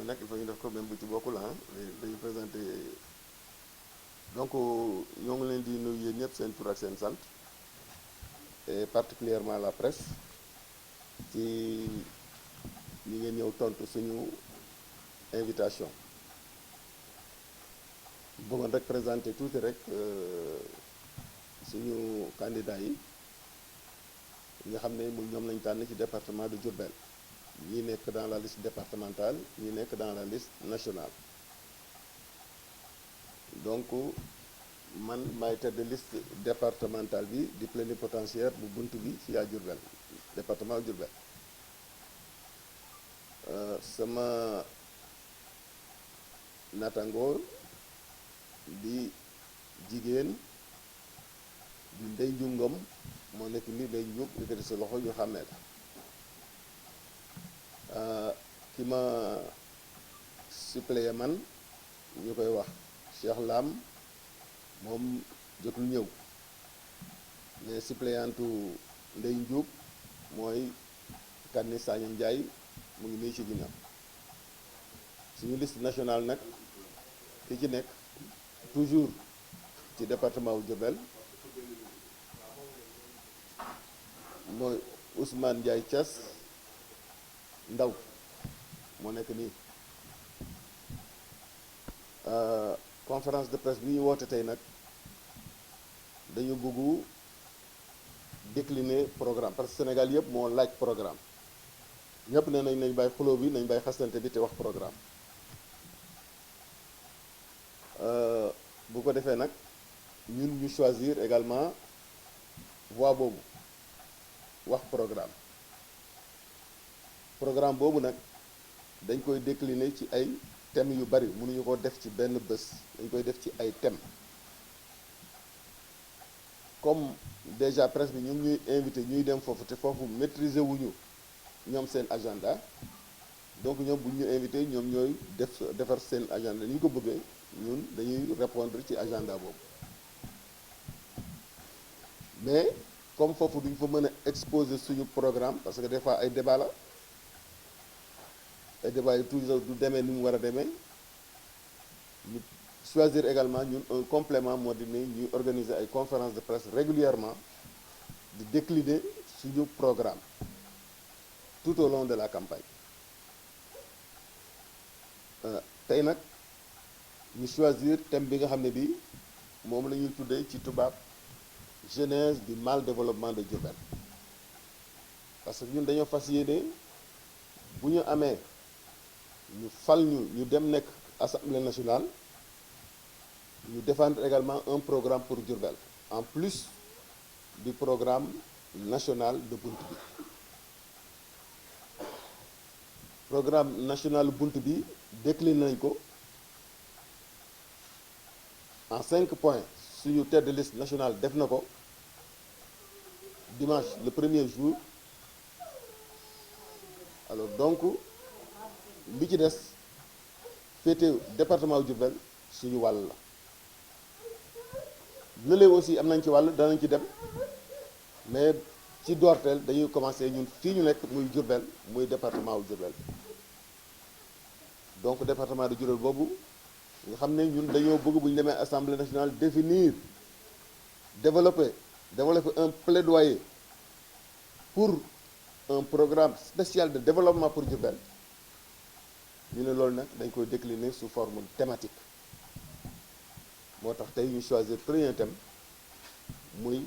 nag il faut ñu def ko même bu ci bokkul ah dañu présenté donc ñoo ngi leen di nuyu yéen ñëpp seen tur ak seen sant et particulièrement la presse ci ñi ngeen ñëw tontu suñu invitation bëggoon rek présenter tuuti rek suñu candidats yi nga xam ne muy ñoom lañu tànn ci département de Diourbel ñi nekk dans la liste départementale ñi nekk dans la liste nationale donc man maay tête de liste départementale bi di plénipotentiaire bu bunt bi fii à Diourbel département Diourbel sama natango di jigéen di Ndey Nju Ngom moo nekk nii Ndey Nju yëkkati sa loxo ñu xàmmee la ki ma suppléé man ñu koy wax Cheikh Lam moom jotul ñëw mais suppléantu Ndey Njuub mooy Kani Sagna Ndiaye mu ngi nii ci ginnaaw suñu liste nationale nag ki ci nekk toujours ci département wu Diourbel mooy Ousmane Ndiaye Thiès Ndaw moo nekk nii conférence de presse bi ñu woote tey nag dañu bëggu décliner programme parce que Sénégal yëpp moo laaj programme ñëpp ne nañ bàyyi xuloo bi nañ bàyyi xastante bi te wax programme bu ko defee nag ñun ñu choisir également voie boobu wax programme boobu nag dañ koy décliner ci ay thèmes yu bari mënuñu ko def ci benn bés dañ koy def ci ay thèmes comme déjà presse bi ñu ngi ñuy invité ñuy dem foofu te foofu maîtriser wuñu ñoom seen agenda donc ñoom bu ñu invité ñoom ñooy defar seen agenda ni ñu ko bëggee ñun dañuy répondre ci agenda boobu mais comme foofu duñ fa mën a exposer suñu programme parce que des fois ay débat la ay débat yi toujours du demee ni mu war a demee ñu choisir également ñun un complément moo di ne ñuy organiser ay conférences de presse régulièrement di décliner suñu programme tout au long de la campagne tey nag ñu choisir thème bi nga xam ne bi moom la ñuy tuddee ci tubaab genèse du mal développement de Diourbel parce que ñun dañoo fas yéene bu ñu amee ñu fal ñu dem nekk assemblée nationale ñu défendre également un programme pour Diourbel en plus du programme national de bunt bi programme national bunt bi décliné nañ ko en 5 points suñu tête de liste nationale def na ko dimanche le premier jour alors donc li ci des féete département Diourbel suñu wàll la lële aussi am nañ ci wàll danañ ci dem mais ci doorteel dañuy commencer ñun fii ñu nekk muy Diourbel muy département wu Diourbel donc département de Diourbel boobu nga xam ne ñun dañoo bëgg bu ñu demee assemblée nationale définir développer un plaidoyer pour un programme spécial de développement pour Diourbel ñu ne loolu nag dañ koy décliner sous forme thématique moo tax tey ñu choisir premier thème muy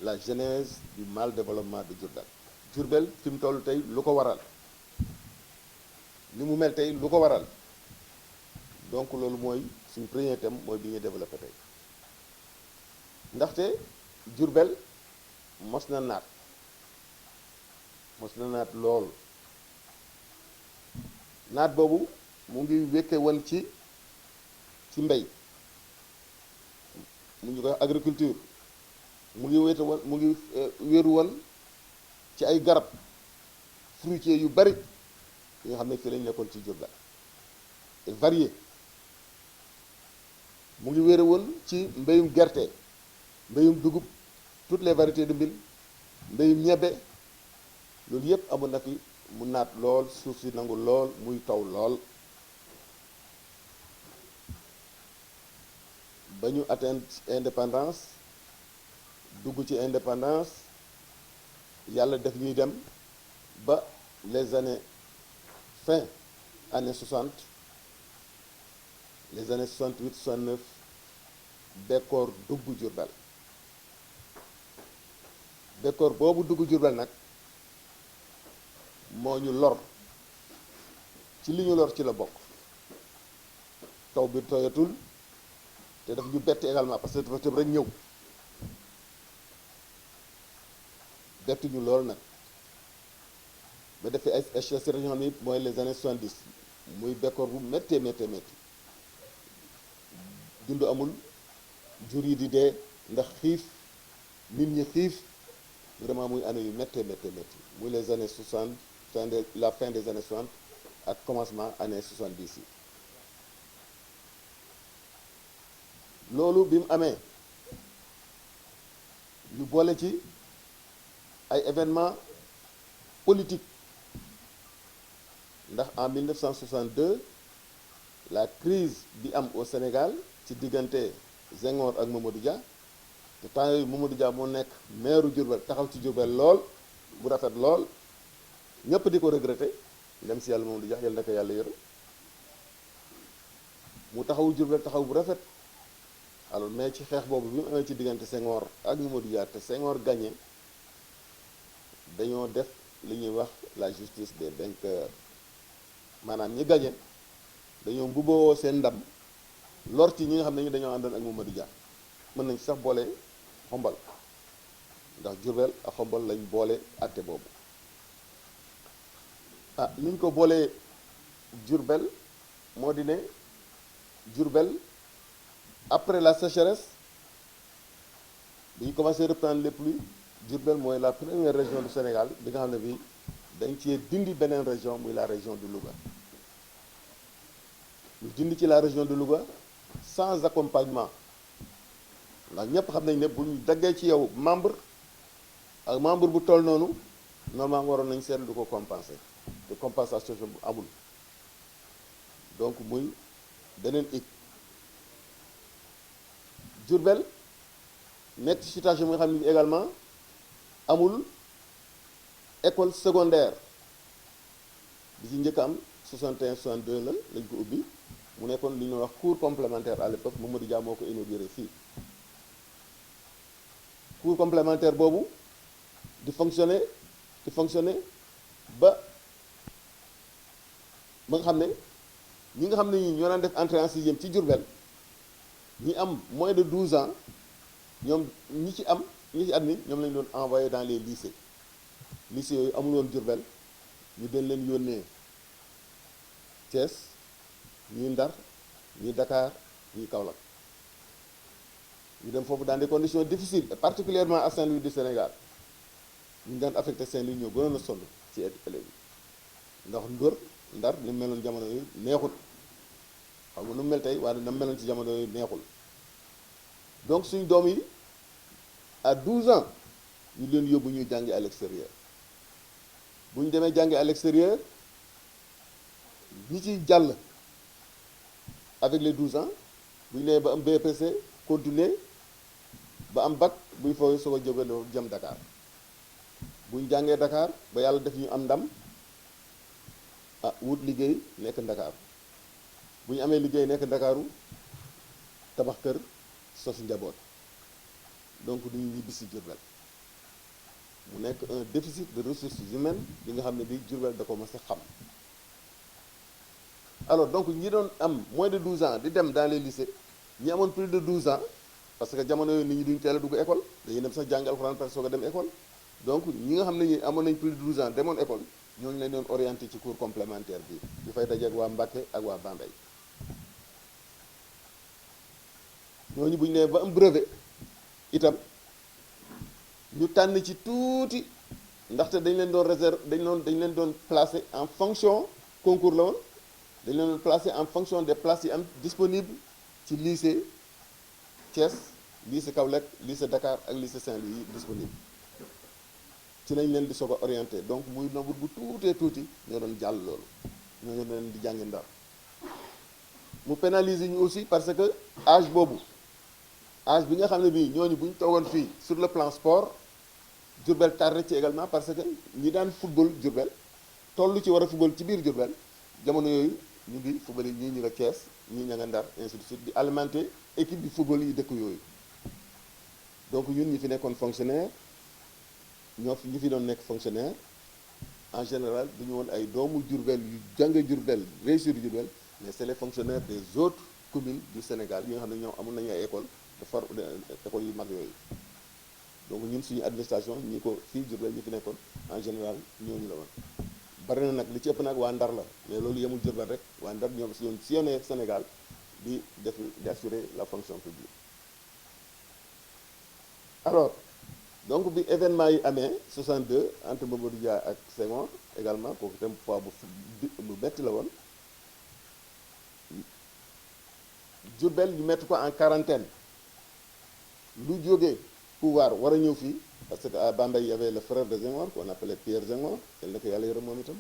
la genèse du mal développement de Diourbel. Diourbel fi mu toll tey lu ko waral ni mu mel tey lu ko waral donc loolu mooy suñu premier thème mooy bi ñuy développé tey ndaxte Diourbel mos na naat lool naat boobu mu ngi wékke woon ci mbey mu ñu koy agriculture mu ngi wéeru woon ci ay garab fruitier yu bari yi nga xam ne fii lañu nekkoon ci Diourbel et varié mu ngi wéeru woon ci mbéyum gerte mbéyum dugub toutes les variétés de mil mbéyum ñebbe loolu yépp amoon na fi mu naat lool suuf si nangu lool muy taw lool ba ñu atteindre indépendance dugg ci indépendance yàlla def ñuy dem ba les années fin années 60 les années 68 69 bekkoor dugg Jurbel bekkoor boobu dugg Jurbel nag moo ñu lor ci li ñu lor ci la bokk taw bi tooyatul te daf ñu bett également parce que dafa tëb rek ñëw bettu ñu lool nag ba defee ay échec région bi mooy les années 70 muy bekkoor bu méttee méttee métti dund amul jur yi di dee ndax xiif nit ñi xiif vraiment muy année yu méttee méttee métti muy les années 60 la fin des années 60 ak commencement années 70 yi loolu bi mu amee ñu boole ci ay événements politiques ndax en 1962 la crise bi am au Sénégal ci diggante Senghor ak Mamadou Dia te temps yooyu Mamadou Dia moo nekk maire Diourbel taxaw ci Diourbel lool bu rafet lool ñëpp di ko regretter dem si yàlla Mamadou Dia yàlla na ko yàlla yërëm mu taxawu Diourbel taxaw bu rafet alors mais ci xeex boobu bi mu amee ci diggante Senghor ak Mamadou Dia te Senghor gagné dañoo def li ñuy wax la justice des vainqueurs maanaam ñi gagné dañoo mbubboo seen ndam lor ci ñi nga xam ne dañoo àndoon ak Mamadou Dia mën nañ sax boole xombal ndax Diourbel ak xombal lañ boole àtte boobu ah li ñu ko boolee Diourbel moo di ne Diourbel après la sécheresse bi ñu commencé reprendre les pluies Diourbel mooy la première région du Sénégal bi nga xam ne bi dañ cee dindi beneen région muy la région de Louga ñu dindi ci la région de Louga sans accompagnement ndax ñépp xam nañ ne bu ñu daggee ci yow membre ak membre bu toll noonu normalement waroon nañ seet lu ko compenser te compensation bu amul donc muy beneen hic Diourbel nekk ci situation bi nga xam ne également amul école secondaire bi ci njëkk am 61 62 la lañ ko ubbi mu nekkoon li ñuy wax cours complémentaire à l'époque Mamadou Dia moo ko inauguré fii cours complémentaire boobu di fonctionner ba nga xam ne ñi nga xam ne ñi ñoo daan def entrée en sixième ci Diourbel ñi am moins de 12 ans ñoom ñi ci admis ñoom lañu doon envoyé dans les lycées yooyu amul woon Diourbel ñu den leen yónnee Thiès ñii Ndar ñii Dakar ñii Kaolack ñu dem foofu dans des conditions difficiles et particulièrement à Saint-Louis du Sénégal ñu daan affecté Saint-Louis ñoo gënoon a sonn ci élèves yi ndax Ndar ni meloon jamono yooyu neexul xam nga nu mel tey waaye na meloon ci jamono yooyu neexul donc suñu doom yi à 12 ans ñu leen yóbbu ñuy jàngi à l'extérieur bu ñu demee jàngi à l'extérieur ñi ci jàll avec les 12 ans bu ñu nee ba am BPC continuer ba am bac buy fooy soo ko jóge jëm Dakar bu ñu jàngee Dakar ba yàlla def ñu am ndam wut liggéey nekk Dakar bu ñu amee liggéey nekk Dakaru tabax kër sos njaboot donc du ñu ñibbi si Diourbel mu nekk un déficit de ressources humaines bi nga xam ne bi Diourbel da ko mës a xam alors donc ñi doon am moins de 12 ans di dem dans les lycées ñi amoon plus de 12 ans parce que jamono yooyu nit ñi duñ teel a dugg école dañuy dem sax jàng alxuraan parce que soog a dem école donc ñi nga xam ne ñi amoon nañ plus de 12 ans demoon école ñooñu leen doon orienté ci cours complémentaire bi ñu fay dajeeg waa Mbacké ak waa Bambey ñooñu bu ñu nee ba am brevet itam ñu tànn ci tuuti ndaxte dañ leen doon dañ leen doon placé en fonction concours la woon dañ leen doon placé en fonction des places yi am disponible ci lycée Thiès lycée Kaolack lycée Dakar ak lycée Saint-Louis yi disponible ci lañ leen di soog a orienté donc muy nombre bu tuutee tuuti ñoo doon jàll loolu ñoo leen di jàngi Ndar mu pénaliser ñu aussi parce que âge boobu âge bi nga xam ne bii ñooñu bu ñu toogoon fii sur le plan sport Diourbel tardé ci également parce que ñi daan football Diourbel toll ci war a football ci biir Diourbel jamono yooyu ñu ngi football yi ñii ñu nga Thiès ñii ña nga Ndar ainsi de suite di alimenter équipe di football yi dëkk yooyu donc ñun ñi fi nekkoon fonctionnaire ñi fi doon nekk fonctionnaire en général duñu woon ay doomu Diourbel yu jànge Diourbel réussir Diourbel mais c'est les fonctionnaires des autres communes du Sénégal yi nga xam ne ñoom amoon nañu ay école école yu mag yooyu donc ñun suñu administration ñi ko fii Diourbel ñi fi nekkoon en général ñooñu la woon bari na nag li ci ëpp nag waa Ndar la mais loolu yemul Diourbel rek waa Ndar ñoom si yoon sillonné Sénégal di assurer la fonction publique alors donc bi événement yi amee 62 entre Mamadou Dia ak Senghor également kooku itam fois bu metti la woon Diourbel ñu mettre ko en quarantaine lu jógee pouvoir war a ñëw fii parce que à Bambey il y avait le frère de Senghor qu'on appelait Pierre Senghor yal na ko yàlla yërëm moom itam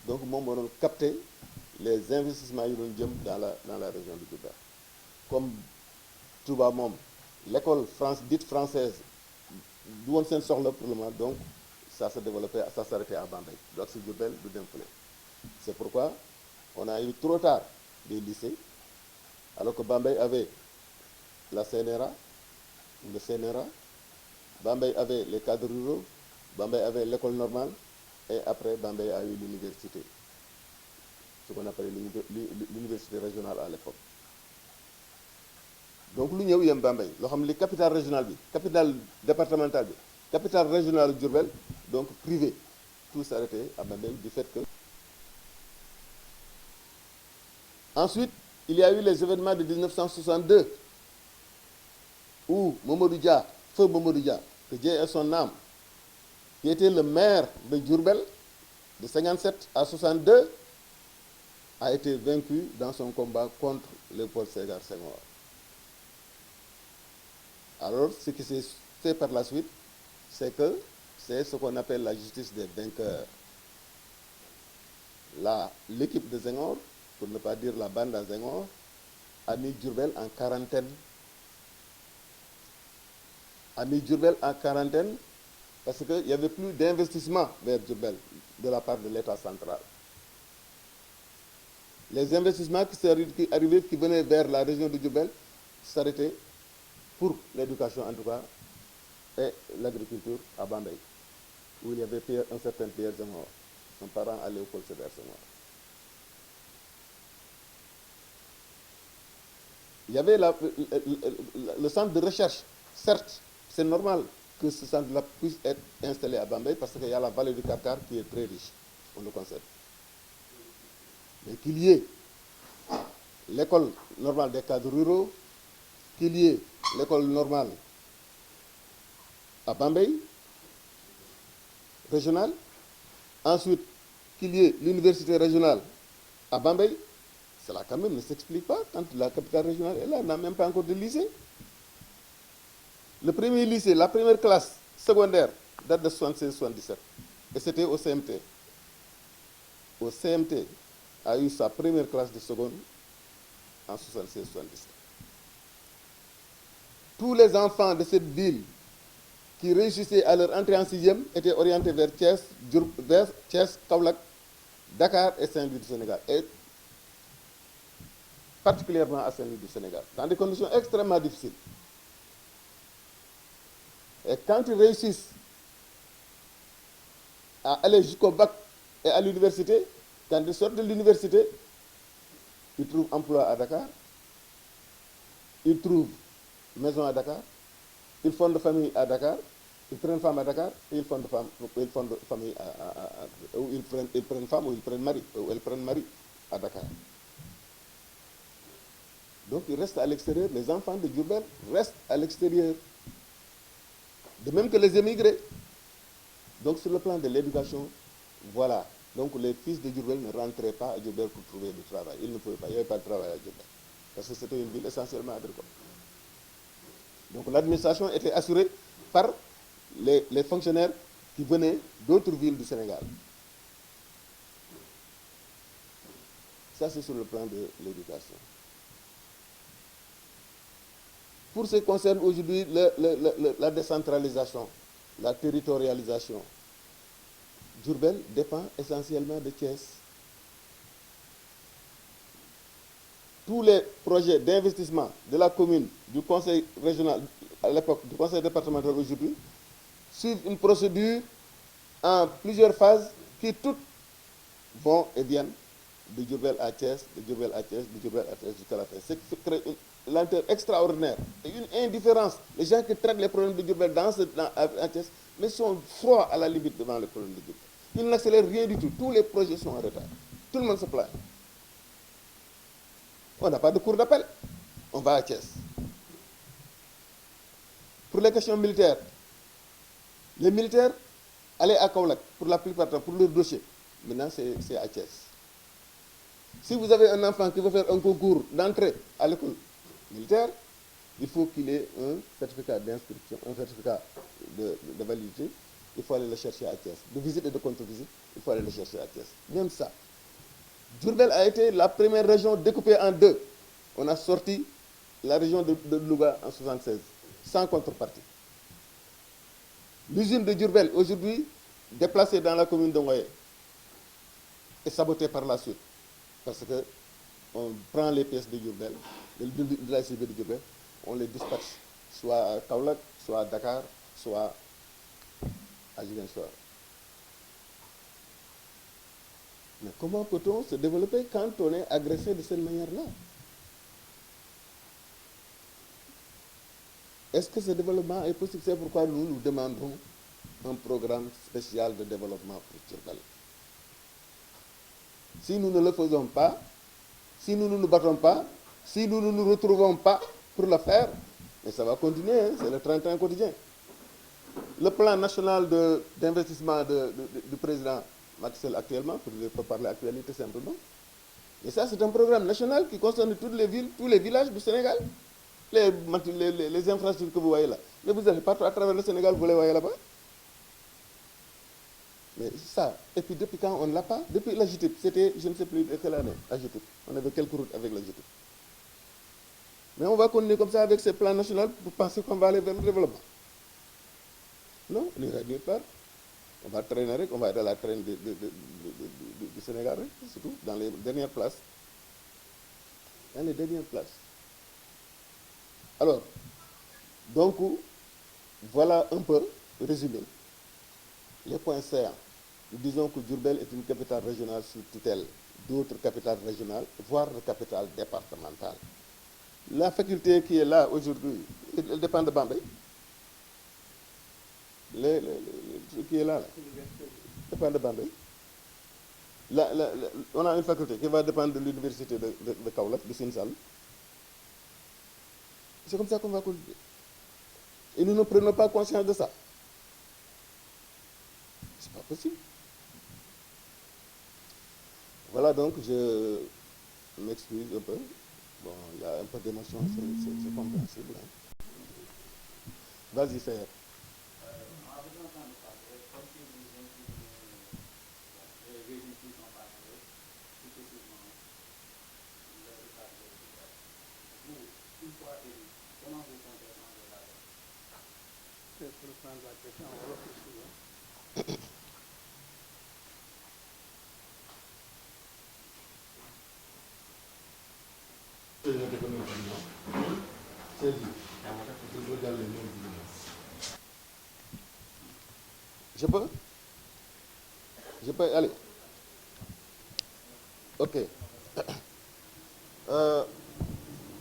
donc moom moo doon capter les investissements yi doon jëm dans la région de Diourbel comme Touba moom l'école dite française du woon seen soxla pour le moment donc ça se développait ça s'arrêtait à Bambey du ak si Diourbel du dem fële c'est pourquoi on a eu trop tard des lycées alors que Bambey avait la CNRA le CNRA Bambey avait les cadres ruraux Bambey avait l'école normale et après Bambey a eu l'université ce qu'on appelait l'université régionale à l'époque donc lu ñëw yem Bambey loo xam li capitale régionale bi capitale départementale bi capitale régionale Diourbel donc privé tout s'arrêtait à Bambey du fait que ensuite il y a eu les événements de 1962 où Mamadou Dia feu Mamadou Dia que Dieu ait son âme qui était le maire de Diourbel de 57 à 62 a été vaincu dans son combat contre Léopold Sédar Senghor. Alors, ce qui s'est fait par la suite, c'est ce qu'on appelle la justice des vainqueurs. L'équipe de Senghor, pour ne pas dire la bande à Senghor, a mis Diourbel en quarantaine. Parce qu'il n'y avait plus d'investissement vers Diourbel de la part de l'État central. Les investissements qui venaient vers la région de Diourbel s'arrêtaient pour l'éducation en tout cas et l'agriculture à Bambey, où il y avait un certain Pierre Senghor, son parent à Léopold Sédar Senghor. Il y avait le centre de recherche, certes, c'est normal que ce centre-là puisse être installé à Bambey parce qu'il y a la vallée du Karkar qui est très riche, on le concède. Mais qu'il y ait l'école normale des cadres ruraux, qu'il y ait l'école normale à Bambey, régionale, ensuite qu'il y ait l'université régionale à Bambey, cela quand même ne s'explique pas quand la capitale régionale est là, n'a même pas encore de lycée. Le premier lycée, la première classe secondaire date de 76-77 et c'était au CMT. Au CMT a eu sa première classe de seconde en 76-77. Tous les enfants de cette ville qui réussissaient à leur entrée en sixième étaient orientés vers Thiès, Kaolack, Dakar et Saint-Louis du Sénégal. Et particulièrement à Saint-Louis du Sénégal, dans des conditions extrêmement difficiles. Et quand ils réussissent à aller jusqu'au bac et à l'université, quand ils sortent de l'université, ils trouvent emploi à Dakar, ils trouvent maison à Dakar, ils fondent famille à Dakar, ils prennent femme à Dakar et ils fondent famille ou ils prennent femme ou ils prennent mari, ou elles prennent mari à Dakar. Donc ils restent à l'extérieur, les enfants de Diourbel restent à l'extérieur. De même que les émigrés. Donc sur le plan de l'éducation, voilà. Donc les fils de Diourbel ne rentraient pas à Diourbel pour trouver du travail. Ils ne pouvaient pas, il n'y avait pas de travail à Diourbel. Parce que c'était une ville essentiellement agricole. Donc l'administration était assurée par les fonctionnaires qui venaient d'autres villes du Sénégal. Ça c'est sur le plan de l'éducation. pour ce qui concerne aujourd'hui la décentralisation, la territorialisation, Diourbel dépend essentiellement de Thiès. Tous les projets d'investissement de la commune, du conseil régional à l'époque, du conseil départemental aujourd'hui, suivent une procédure en plusieurs phases qui toutes vont et viennent de Diourbel à Thiès, de Diourbel à Thiès, de Diourbel à Thiès jusqu'à la fin. C'est qui crée une lenteur extraordinaire et une indifférence. Les gens qui traitent les problèmes de Diourbel à Thiès, mais sont froids à la limite devant les problèmes de Diourbel. Ils n'accélèrent rien du tout. Tous les projets sont en retard. Tout le monde se plaint. On n'a pas de cours d'appel. On va à Thiès. Pour les questions militaires, les militaires allaient à Kaolack pour la plupart pour leur dossier. Maintenant, c'est à Thiès. Si vous avez un enfant qui veut faire un concours d'entrée à l'école militaire, il faut qu'il ait un certificat d'inscription, un certificat de validité. Il faut aller le chercher à Thiès. De visite et de contre-visite, il faut aller le chercher à Thiès. Même ça. Diourbel a été la première région découpée en deux. On a sorti la région de Louga en 1976, sans contrepartie. L'usine de Diourbel, aujourd'hui, déplacée dans la commune de Ngoye, est sabotée par la suite. Parce qu'on prend les pièces de Diourbel, de la CB de Diourbel, on les dispatche, soit à Kaolack, soit à Dakar, soit à Ziguinchor. Mais comment peut-on se développer quand on est agressé de cette manière-là? Est-ce que ce développement est possible? C'est pourquoi nous demandons un programme spécial de développement pour Diourbel. Si nous ne le faisons pas, si nous ne nous battons pas, si nous ne nous retrouvons pas pour le faire, et ça va continuer, hein, c'est le 31 quotidien. Le plan national d'investissement du président Macky Sall actuellement, pour parler actualité simplement, et ça c'est un programme national qui concerne toutes les villes, tous les villages du Sénégal, les infrastructures que vous voyez là. Mais vous allez partout à travers le Sénégal, vous les voyez là-bas. Mais ça, et puis depuis quand on ne l'a pas? Depuis l'AGETIP, c'était, je ne sais plus de quelle année, l'AGETIP. On avait quelques routes avec l'AGETIP. Mais on va continuer comme ça avec ce plan national pour penser qu'on va aller vers le développement. Non, on ira nulle part. On va traîner, on va être à la traîne du Sénégal, c'est tout, dans les dernières places. Dans les dernières places. Alors, donc, voilà un peu résumé les points saillants. Nous disons que Diourbel est une capitale régionale sous tutelle d'autres capitales régionales, voire de capitales départementales. La faculté qui est là aujourd'hui, elle dépend de Bambey. Ce qui est là, dépend de Bambey. On a une faculté qui va dépendre de l'université de Kaolack, de Sinsal. C'est comme ça qu'on va continuer. Et nous ne prenons pas conscience de ça. C'est pas possible. Voilà, donc je m'excuse un peu. Bon, il y a un peu d'émotion, c'est compréhensible. Hein. Vas-y, faire. Je peux aller. Ok.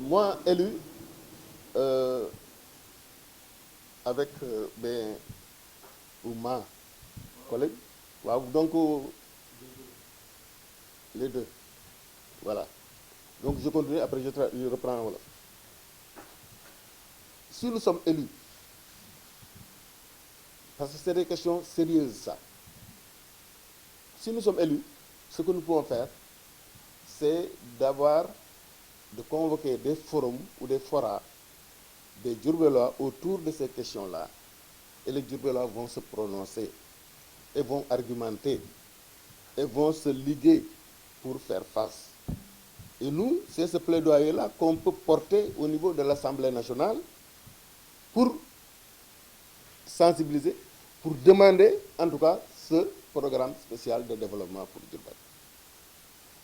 Moi, élu, avec ou ma collègue, donc les deux. Voilà. Donc je continue, après je reprends. Voilà. Si nous sommes élus, parce que c'est des questions sérieuses, ça. Si nous sommes élus, ce que nous pouvons faire, c'est de convoquer des forums ou des forats des Diourbellois autour de ces questions-là. Et les Diourbellois vont se prononcer, et vont argumenter, et vont se liguer pour faire face. Et nous, c'est ce plaidoyer-là qu'on peut porter au niveau de l'Assemblée nationale pour sensibiliser, pour demander en tout cas ce programme spécial de développement pour Diourbel.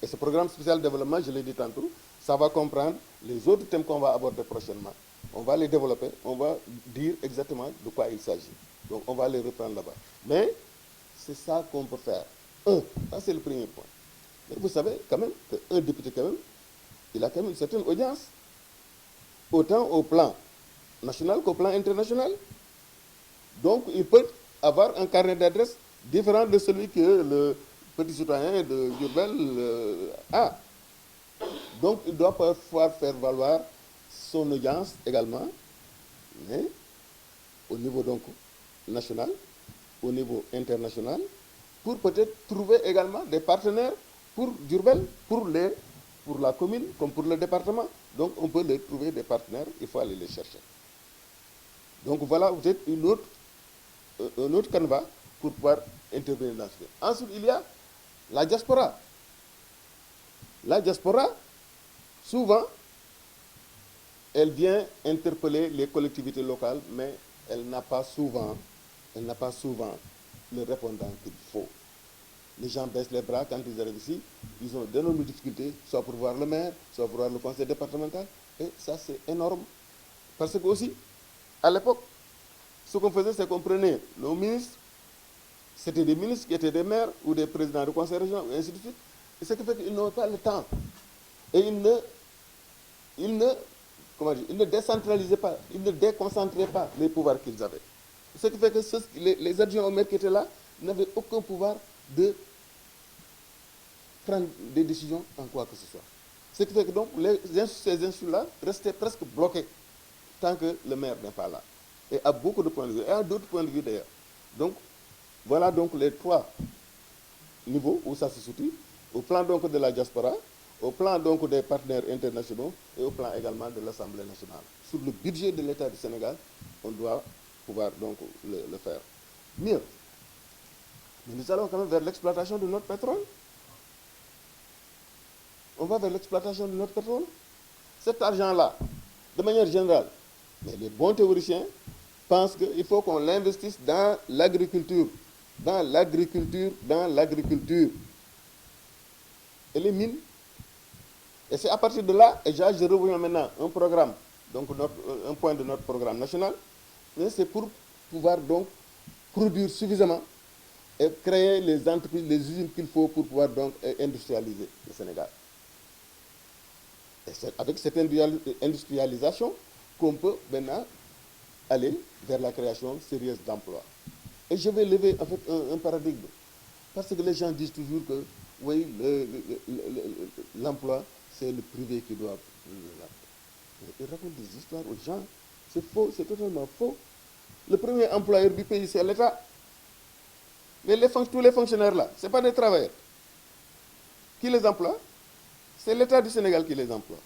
Et ce programme spécial de développement, je l'ai dit tantôt, ça va comprendre les autres thèmes qu'on va aborder prochainement. On va les développer, on va dire exactement de quoi il s'agit. Donc on va les reprendre là-bas. Mais c'est ça qu'on peut faire. Ça c'est le premier point. Mais vous savez quand même qu'un député quand même, il a quand même une certaine audience, autant au plan national qu'au plan international. Donc il peut avoir un carnet d'adresses différent de celui que le petit citoyen de Diourbel a. Donc il doit pouvoir faire valoir son audience également, mais au niveau donc national, au niveau international, pour peut-être trouver également des partenaires pour Diourbel, pour la commune comme pour le département. Donc on peut les trouver des partenaires, il faut aller les chercher. Donc voilà peut-être un autre canevas pour pouvoir intervenir dans ce cas. Ensuite, il y a la diaspora. La diaspora, souvent, elle vient interpeller les collectivités locales, mais elle n'a pas souvent le répondant qu'il faut. Les gens baissent les bras quand ils arrivent ici, ils ont d'énormes difficultés, soit pour voir le maire, soit pour voir le conseil départemental, et ça c'est énorme. Parce que aussi, à l'époque, ce qu'on faisait, c'est qu'on prenait nos ministres, c'était des ministres qui étaient des maires ou des présidents de conseil régional, et ainsi de suite. Et ce qui fait qu'ils n'ont pas le temps. Et ils ne décentralisaient pas, ils ne déconcentraient pas les pouvoirs qu'ils avaient. Ce qui fait que les adjoints au maire qui étaient là n'avaient aucun pouvoir de prendre des décisions en quoi que ce soit. Ce qui fait que donc ces instituts-là restaient presque bloqués tant que le maire n'est pas là. Et à beaucoup de points de vue, et à d'autres points de vue d'ailleurs. Donc, voilà donc les trois niveaux où ça se situe, au plan donc de la diaspora, au plan donc des partenaires internationaux et au plan également de l'Assemblée nationale. Sur le budget de l'État du Sénégal, on doit pouvoir donc le faire. Mieux, mais nous allons quand même vers l'exploitation de notre pétrole. On va vers l'exploitation de notre pétrole. Cet argent-là, de manière générale, mais les bons théoriciens pensent qu'il faut qu'on l'investisse dans l'agriculture. Dans l'agriculture, dans l'agriculture. Et les mines. Et c'est à partir de là, et je reviens maintenant un programme, donc un point de notre programme national, mais c'est pour pouvoir donc produire suffisamment et créer les entreprises, les usines qu'il faut pour pouvoir donc industrialiser le Sénégal. Et c'est avec cette industrialisation qu'on peut maintenant aller vers la création sérieuse d'emplois. Et je vais lever en fait un paradigme. Parce que les gens disent toujours que oui, l'emploi, c'est le privé qui doit... Ils racontent des histoires aux gens. C'est faux, c'est totalement faux. Le premier employeur du pays, c'est l'État. Mais tous les fonctionnaires là, ce n'est pas des travailleurs. Qui les emploie? C'est l'État du Sénégal qui les emploie.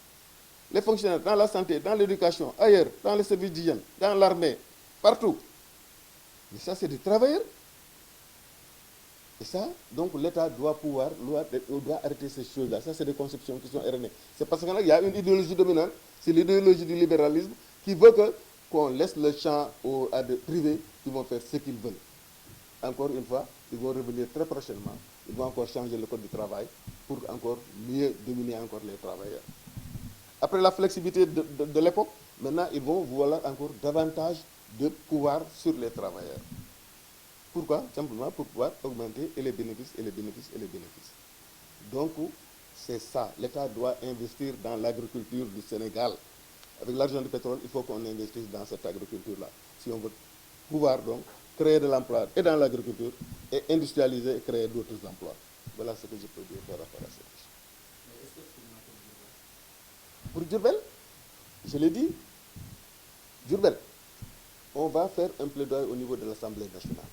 Les fonctionnaires dans la santé, dans l'éducation, ailleurs, dans les services d'hygiène, dans l'armée, partout. Mais ça, c'est des travailleurs. Et ça, donc l'État doit arrêter ces choses-là. Ça, c'est des conceptions qui sont erronées. C'est parce qu'il y a une idéologie dominante, c'est l'idéologie du libéralisme, qui veut qu'on laisse le champ à des privés qui vont faire ce qu'ils veulent. Encore une fois, ils vont revenir très prochainement. Ils vont encore changer le code du travail pour encore mieux dominer encore les travailleurs. Après la flexibilité de l'époque, maintenant, ils vont vouloir encore davantage de pouvoir sur les travailleurs. Pourquoi? Simplement pour pouvoir augmenter les bénéfices, et les bénéfices, et les bénéfices. Donc, c'est ça. L'État doit investir dans l'agriculture du Sénégal. Avec l'argent du pétrole, il faut qu'on investisse dans cette agriculture-là. Si on veut pouvoir donc créer de l'emploi et dans l'agriculture, et industrialiser et créer d'autres emplois. Voilà ce que je peux dire par rapport à cette question. Pour Diourbel, je l'ai dit, Diourbel, on va faire un plaidoyer au niveau de l'Assemblée nationale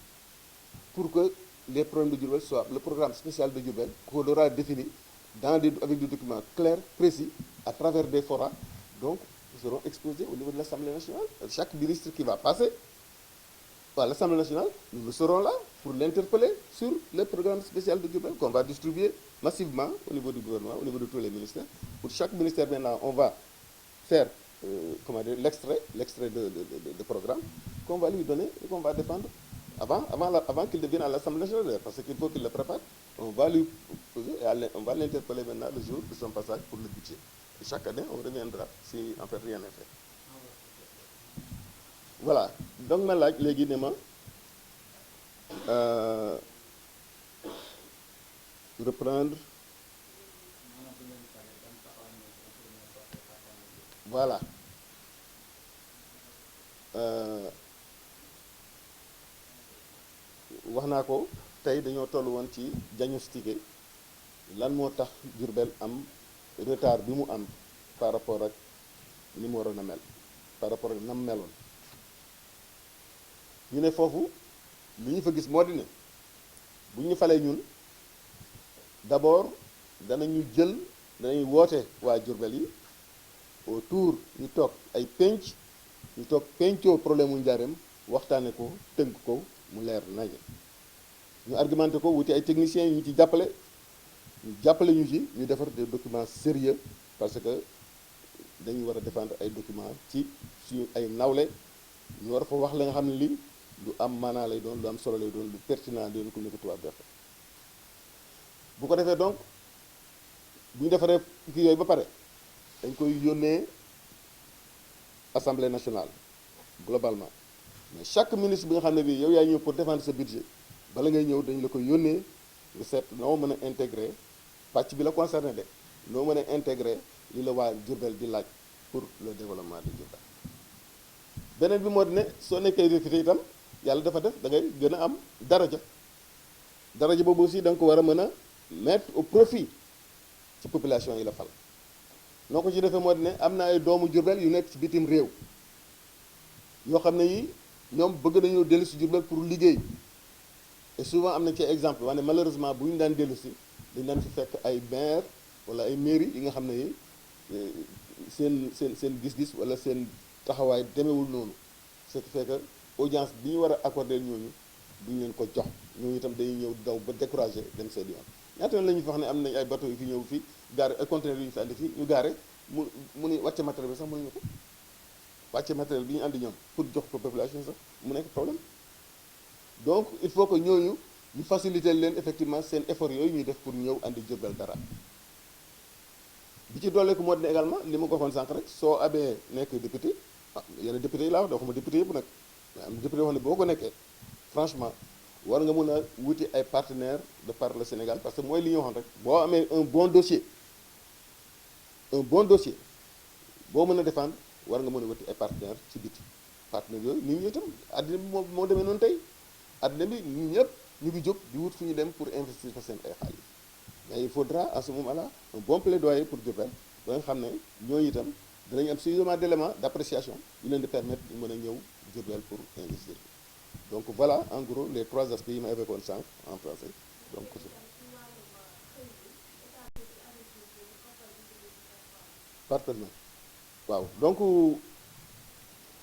pour que les problèmes de Diourbel soient, le programme spécial de Diourbel, qu'on aura défini avec des documents clairs, précis, à travers des forats, donc nous seront exposés au niveau de l'Assemblée nationale. Chaque ministre qui va passer à l'Assemblée nationale, nous serons là pour l'interpeller sur le programme spécial de Diourbel qu'on va distribuer massivement au niveau du gouvernement, au niveau de tous les ministères. Pour chaque ministère maintenant, on va faire comment dire, l'extrait de programme qu'on va lui donner et qu'on va défendre avant qu'il devienne à l'Assemblée nationale, parce qu'il faut qu'il le prépare. On va lui poser et on va l'interpeller maintenant le jour de son passage pour le budget. Et chaque année, on reviendra si en fait rien n'est fait. Voilà. Donc, ma laaj léegi ne ma reprendre. Voilà. Wax naa ko tey dañoo toll woon ci diagnostiquer lan moo tax Diourbel am retard bi mu am par rapport ak ni mu waroon a mel par rapport ak nam meloon ñu ne foofu li ñu fa gis moo di ne bu ñu falee ñun d'abord danañu woote waa Diourbel yi autour ñu toog ay ñu toog pencoo problème mu njaareem waxtaane ko tënk ko mu leer nañu ñu argumenté ko wuti ay techniciens yu ñu ci jàppale ñu ci ñu defar des documents sérieux parce que dañu war a défendre ay documents ci suñu ay nawle ñu war a fa wax la nga xam ne lii lu am maanaa lay doon lu am solo lay doon lu pertinent lay doon comme ni ko tubaab defe bu ko defee donc bu ñu defaree kii yooyu ba pare dañ koy yónnee Assemblée nationale globalement mais chaque ministre bi nga xam ne bii yow yaay ñëw pour défendre sa budget bala ngay ñëw dañu la koy yónnee nga seet noo mën a intégrer pàcc bi la concerné de noo mën a intégrer li la waa Diourbel di laaj pour le développement de Diourbel. beneen bi moo di ne soo nekkee député itam yàlla dafa def da ngay gën a am daraja boobu aussi da nga ko war a mën a mettre au profit ci population yi la fal. noo ko ci defee moo di ne am na ay doomu Diourbel yu nekk ci bitim réew yoo xam ne yi ñoom bëgg nañoo dellu si Diourbel pour liggéey et souvent am na ci exemple waaye malheureusement bu ñu daan dellu si dañu daan fi fekk ay maire wala ay mairie yi nga xam ne yi seen gis-gis wala seen taxawaay demewul noonu ce qui fait que audience bi ñu war a accorder ñooñu duñu leen ko jox ñooñu itam dañuy ñëw daw ba découragé dem seen yoon ñaata yoon la ñu fi wax ne am nañ ay bateau yu fi ñëw fii gaare ay conteneurs yu ñu fi andi fii ñu gaare mu ni wàcce matériel bi sax mënuñu ko wàcce matériel bi ñu andi ñoom pour jox ko population sax mu nekk problème donc il faut que ñooñu ñu faciliter leen effectivement seen effort yooyu ñuy def pour ñëw andi Diourbel dara bi ci doole ko moo dina également li ma ko waxoon sànq rek soo abee nekk député yenn député yi laa wax da waxuma député yëpp nag mais am na député yoo xam ne boo ko nekkee franchement war nga mën a wuti ay partenaires de par le Sénégal parce que mooy li ñu waxoon rek boo amee un bon dossier boo mën a défendre war nga mën a wuti ay partenaires ci biti partenaires yooyu nit ñi itam àddina bi moo demee noonu tey àddina bi ñun ñëpp ñu ngi jóg di wut fu ñu dem pour investir fa seen ay xaalis mais il faudra à ce moment-là un bon plaidoyer pour Diourbel ba nga xam ne ñooñu itam dinañu am suffisamment d'éléments d'appréciation yu leen di permettre ñu mën a ñëw Diourbel pour investir donc voilà en gros les trois aspects yi ma évoqué woon sànq en français donc partenaire waaw donc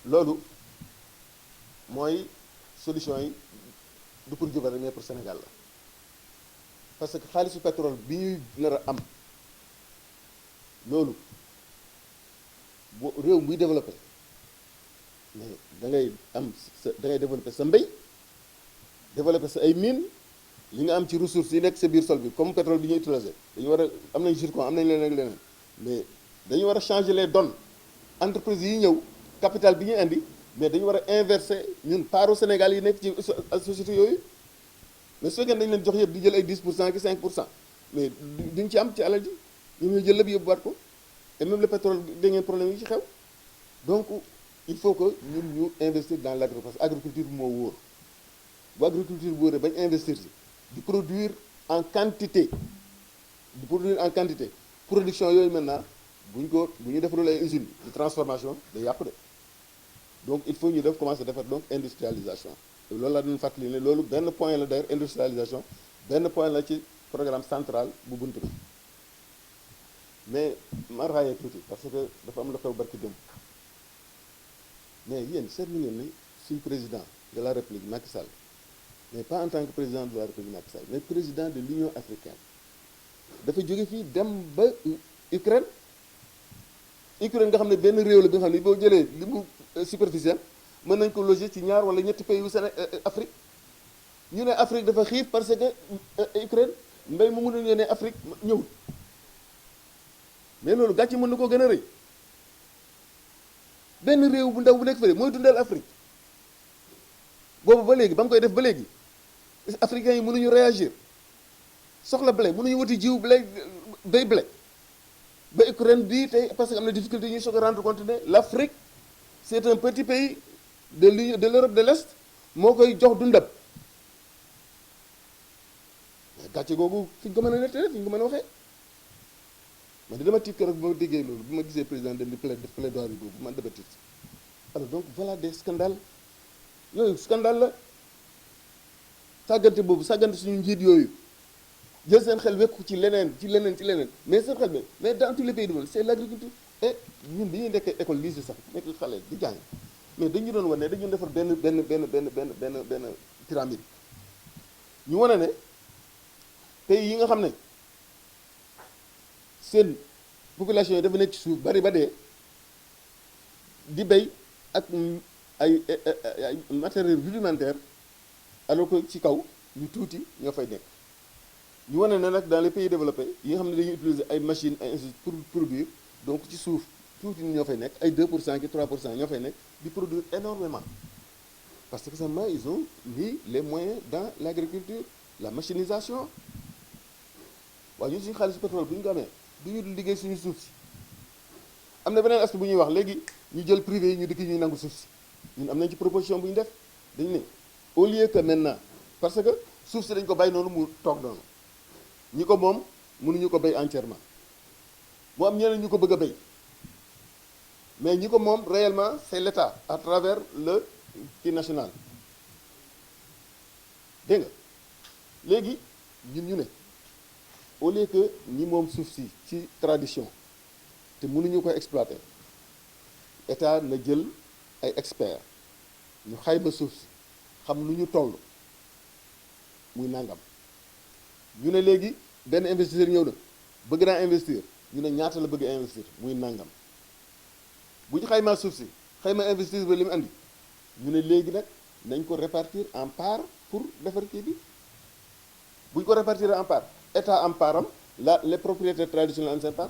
loolu mooy solution yi du pour Diourbel mais pour Sénégal la parce que xaalisu pétrole bi ñuy nar a am loolu boo réew muy développé mais da ngay développé sa mbéy développé sa ay mines li nga am ci ressources yi nekk sa biir sol bi comme pétrole bi ñuy utilisé dañu war a am nañ zircon am nañ leneen ak leneen mais dañu war a changer les donnes entreprises yi ñëw capital bi ñuy indi mais dañu war a inverser ñun paaru Sénégal yi nekk ci société yooyu mais su fekkee dañu leen jox yëpp di jël ay 10 pour cent ki 5 pour cent mais duñ ci am ci alal ji ñu ñuy jël lépp yóbbuwaat ko et même le pétrole dégg ngeen problème yi ci xew donc il faut que ñun ñu investir dans l'agriculture parce que agriculture moo wóor bu agriculture bu wóoree bañ investir ci di produire en quantité production yooyu maintenant bu ñu defarul ay usines de transformation day yàqu de donc il faut ñu commencer defar donc industrialisation loolu laa doon fàttali ne loolu benn point la d'ailleurs industrialisation benn point la ci programme central bu bunt bi mais ma raayee tuuti parce que dafa am lu xew barki démb mais yéen seetlu ngeen ni suñ président de la République Macky Sall mais pas en tant que président de la République Macky Sall mais président de l'Union africaine dafa jóge fii dem ba Ukraine Ukraine nga xam ne benn réew la bi nga xam ne boo jëlee li mu superficiel mën nañ ko loger ci ñaar wala ñetti pays yu Afrique ñu ne Afrique dafa xiif parce que Ukraine mbay mu mënuñu yónnee Afrique ñëwul mais loolu gàcce mën na koo gën a rëy benn réew bu ndaw bu nekk fële mooy dundal Afrique boobu ba léegi ba mu koy def ba léegi africains yi mënuñu réagir soxla blé mënuñu wuti jiw blé bay blé ba Ukraine bii tey parce que am na difficulté ñuy soog a rendre compte ne l'Afrique c'est un petit pays de l'Europe de l'Est moo koy jox dundam gàcce googu fi ñu ko mën a nettee fi ñu ko mën a waxee man di dama tiit keroog bu ma déggee loolu bu ma gisee président dem di def plaidoirie boobu man dama tiit alors donc voilà des scandales yooyu scandale la sàggante boobu sàggante suñu njiit yooyu jël seen xel wekku ci leneen mais seen xel bi mais dans tous les pays du monde c'est l'agriculture et ñun bi ñuy nekk école lycée sax nekk xale di jàng mais dañu doon wane dañu defar benn pyramide ñu wane ne pays yi nga xam ne seen population yi dafa nekk ci suuf bari ba dee di béy ak ay matériel rudimentaire alors que ci kaw ñu tuuti ñoo fay nekk ñu wane ne nag dans les pays développés yi nga xam ne dañuy utiliser ay machines ay instituts pour produire donc ci suuf tuuti ñoo fay nekk ay 2% ki 3% ñoo fay nekk di produire énormément parce que seulement ils ont mis les moyens dans l'agriculture la machinisation waaw ñun suñu xaalis pétrole bu ñu ko amee du ñu liggéey suñu suuf si am na beneen aspect bu ñuy wax léegi ñu jël privé yi ñu dikk ñuy nangu suuf si ñun am nañ ci proposition bu ñu def dañu ne au lieu que maintenant parce que suuf si dañ ko bay noonu mu toog noonu ñi ko moom mënuñu ko bay entièrement mu am ñeneen ñu ko bëgg a bay mais ñi ko moom réellement c'est l'État à travers le kii national dégg nga léegi ñun ñu ne au lieu que ñi moom suuf si ci tradition te mënuñu ko exploiter État na jël ay experts ñu xayma suuf si xam lu ñu toll muy nangam ñu ne léegi benn investisseur ñëw na bëgg naa investir ñu ne ñaata la bëgg investir muy nangam bu ñu xaymaa suuf si xayma investisseur bi li mu andi ñu ne léegi nag nañ ko répartir en part pour defar kii bi bu ñu ko répartir en part état am param les propriétaires traditionnels am seen part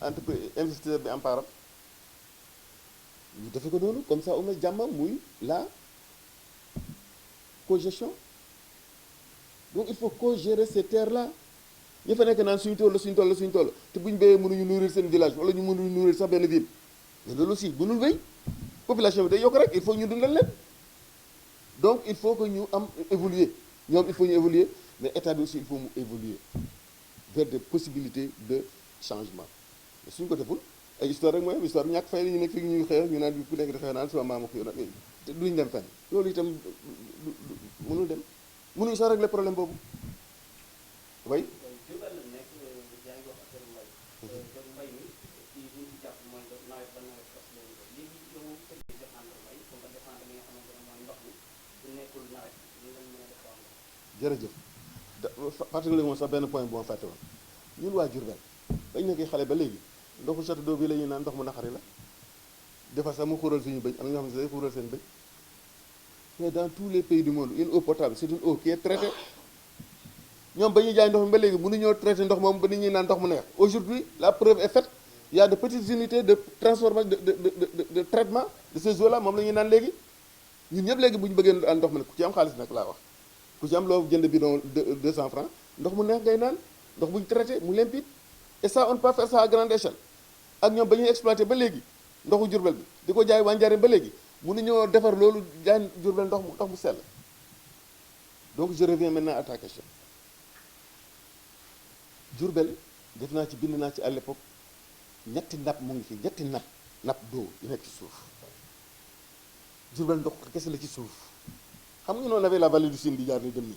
entreprise investisseur bi am param ñu defe ko noonu comme ça au moins jàmm muy la cogestion donc il faut co-gérer ces terres là ñu fa nekk naan suñu tool te bu ñu béyee mënuñu nourrir seen village wala ñu mënuñu nourrir sax benn ville mais loolu aussi mënul béy population bi day yokk rek il faut ñu dundal leen donc il faut que ñu am évoluer ñoom il faut ñu évoluer mais état bi aussi il faut mu évoluer vers des possibilités de changement mais suñu ko deful ay histoire rek mooy am histoire ñàkk fay la ñu nekk fi ñuy xeex ñu naan ku nekk di xeex naan sama maama ko yoon te duñ dem fenn loolu itam mënul dem mënuñu sax régler problème boobu way jërëjëf fàttali nga moom sax benn point bu ma fàtte woon ñun waa Diourbel bañ nekkee xale ba léegi ndoxu château d'eau bi la ñuy naan ndox mu naqari la dafa sax mu xuural suñu bëñ am na ñoo xam ne day xuural seen bëñ mais dans tous les pays du monde une eau potable c'est une eau qui est traitée ñoom ba ñuy jaay ndox mi ba léegi mënuñoo traité ndox moom ba nit ñuy naan ndox mu neex aujourd'hui la preuve est faite il y a de petites unités de transformation de traitement de ces eaux là moom la ñuy naan léegi ñun ñëpp léegi bu ñu bëggee naan ndox mu ne ku ci am xaalis nag laa wax ku ci am loo jënd bidon 200 francs ndox mu neex ngay naan ndox bu ñu traité mu limpide et ça on ne peut pas faire ça à grande échelle ak ñoom ba ñuy exploité ba léegi ndoxu Diourbel bi di ko jaay waa Njaaréem ba léegi mënuñoo defar loolu jaay Diourbel ndox mu sell donc je reviens maintenant à ta question Diourbel def naa ci bind naa ci à l'époque ñetti napp mu ngi fi ñetti napp d'eau yu nekk ci suuf Diourbel ndox kese la ci suuf xam nga noonu avait la vallée du Sine di jaar ni dem nii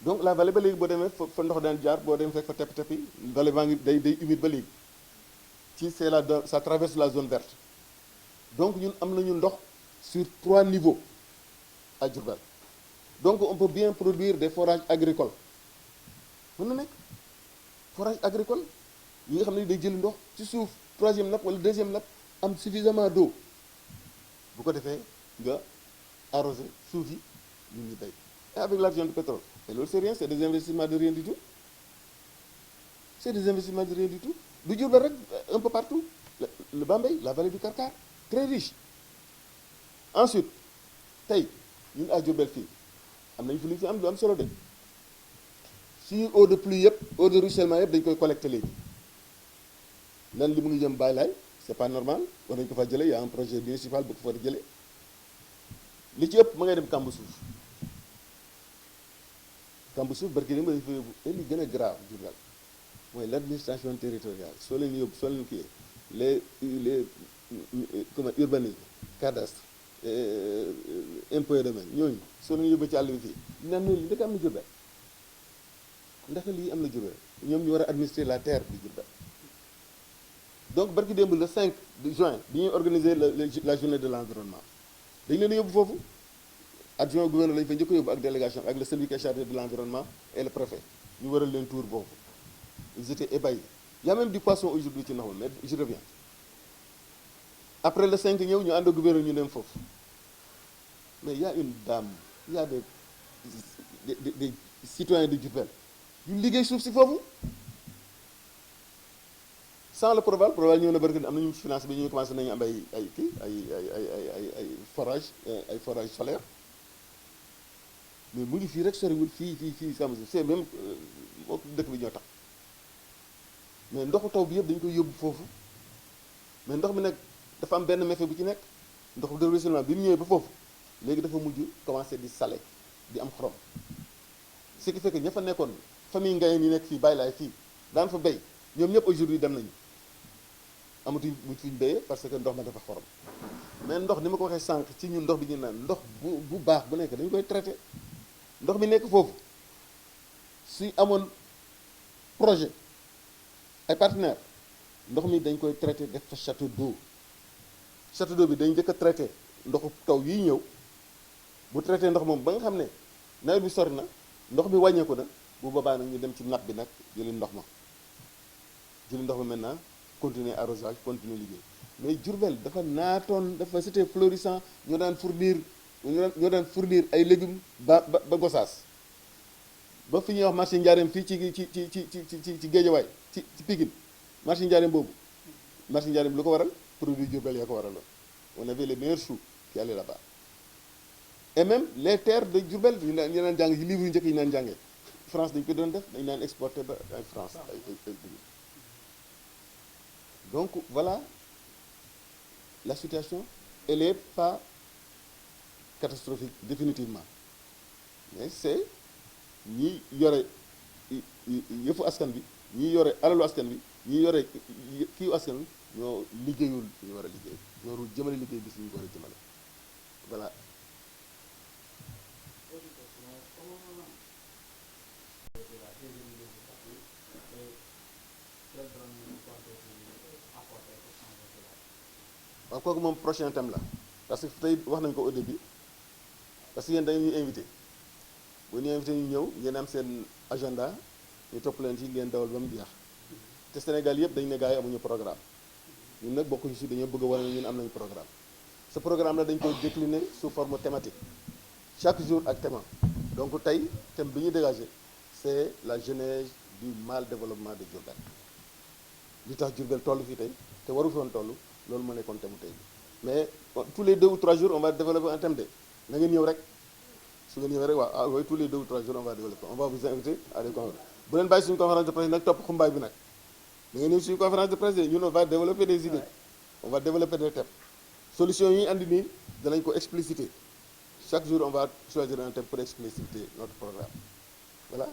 donc la vallée ba léegi boo demee fa ndox daan jaar boo demee fekk fa tepp yi vallée baa ngi day humide ba léegi ci c'est ça traverse la zone verte donc ñun am nañu ndox sur 3 niveaux à Diourbel donc on peut bien produire des forages agricoles mën na nekk forage agricole yi nga xam ne day jël ndox ci suuf troisième nappe wala deuxième nappe am suffisamment d'eau bu ko defee nga arrosé suuf yi ñun ñu béy et avec l'argent du pétrole et loolu c'est rien c'est des investissements de rien du tout c'est des investissements de rien du tout du Diourbel rek un peu partout le Bambey la vallée du Karkar très riche ensuite tey ñun à Diourbel fii am nañu fi lu fi am lu am solo de suñu eau de pluie yëpp eau de ruissellement yëpp dañu koy collecté léegi nan li mu ngi jëm Baye Laye c'est pas normal war nañu ko fa jëlee y a un projet municipal bu ko fa jëlee li ci ëpp ma ngay dem Kamb Suuf Kamb Suuf barki ni ma dañu fa yóbbu te li gën a grave Diourbel mooy l'administration territoriale soo leen yóbbu soo leen kii les comment urbanisme cadastre impôt et domaine ñooñu soo leen yóbbu ci àll bi fii nan li ndek am na Diourbel ndax lii am na Diourbel ñoom ñu war a administrer la terre du Diourbel donc barki démb le 5 juin bi ñuy organiser la journée de l'environnement dañu leen yóbbu foofu adjoint au gouverneur lañu fa njëkk a yóbbu ak délégation ak le celui qui est chargé de l'environnement et le préfet ñu waral leen tour boobu ils étaient ébahis il y a même du poisson aujourd'hui ci ndox mi mais je reviens après le 5 ñëw ñu ànd ak gouverneur ñu dem foofu mais il y a une dame il y a des citoyens de Diourbel yu liggéey suuf si foofu sans le Proval ñëw na barke am nañu finance bi ñu commencé nañu am ay forage solaire mais mu ngi fii rek soriwul fii sama c'est même moo dëkk bi ñoo tax mais ndoxu taw bi yëpp dañu koy yóbbu foofu mais ndox mi nag dafa am benn méfait bu ci nekk ndox de ruissellement bi mu ñëwee ba foofu léegi dafa mujj commencé di salé di am xorom ce qui fait que ña fa nekkoon famille Ngaye yi nekk fii Baye Laye fii daan fa béy ñoom ñëpp aujourd'hui dem nañu amatuñ fuñ béyee parce que ndox ma dafa xorom mais ndox ni ma ko waxee sànq ci ñun ndox bi ñu naan ndox bu baax bu nekk dañu koy traité ndox mi nekk foofu suy amoon projet ay partenaires ndox mi dañ koy traité def fa château d'eau bi dañ njëkk a traité ndoxu taw yiy ñëw bu traité ndox moom ba nga xam ne nawet bi sori na ndox mi wàññeeku na bu boobaa nag ñu dem ci nappe bi nag jëli ndox ma maintenant continuer arrosage continuer liggéey mais Diourbel dafa naatoon dafa c'était florissant ñoo daan fournir ay légumes ba Gossas ba fi ñuy wax marché Ndiarème fii ci Guédiawaye ci Pikine marché Ndiarème boobu marché Ndiarème lu ko waral produit Diourbel yaa ko waraloon on avait les meilleurs choux qui allaient là-bas et même les terres de Diourbel ñu naan jàng ci livre yu njëkk yi naan jàngee France dañu ko doon def dañu naan exporté ba ay France ay donc voilà la situation elle est pas catastrophique définitivement mais c'est ñi yore yëfu askan bi ñi yore alalu askan bi ñi yore kiiwu askan bi ñoo liggéeyul ñu war a liggéey ñoo warul jëmale liggéey bi suñu war a jëmale voilà. waaw kooku moom prochain thème la parce que tey wax nañu ko au début parce que yéen dañuy invité bu ñu invité ñu ñëw ngeen am seen agenda ñu topp leen ci ngeen dawal ba mu jeex te Sénégal yëpp dañu ne gars yi amuñu programme ñun nag bokkuñu si dañoo bëgg a wane ñun am nañu programme ce programme la dañ koy décliner sous forme thématique chaque jour ak thème donc tey thème bi ñu dégagé c'est la genèse du mal développement de Diourbel li tax Diourbel toll fii tey te waru fi woon toll loolu moo nekkoon thème tey mais tous les 2 ou 3 jours on va développer un thème de na ngeen ñëw rek su ngeen ñëwee rek waaw ah oui tous les 2 ou 3 jours on va développer on va vous inviter à des conférences bu leen bàyyi suñu conférence de presse nag topp xumbaay bi nag da ngeen ñëw suñu conférence de presse ñun on va développer des idées on va développer des thèmes solutions yi ñu andi nii danañ ko expliciter chaque jour on va choisir un thème pour expliciter notre programme voilà.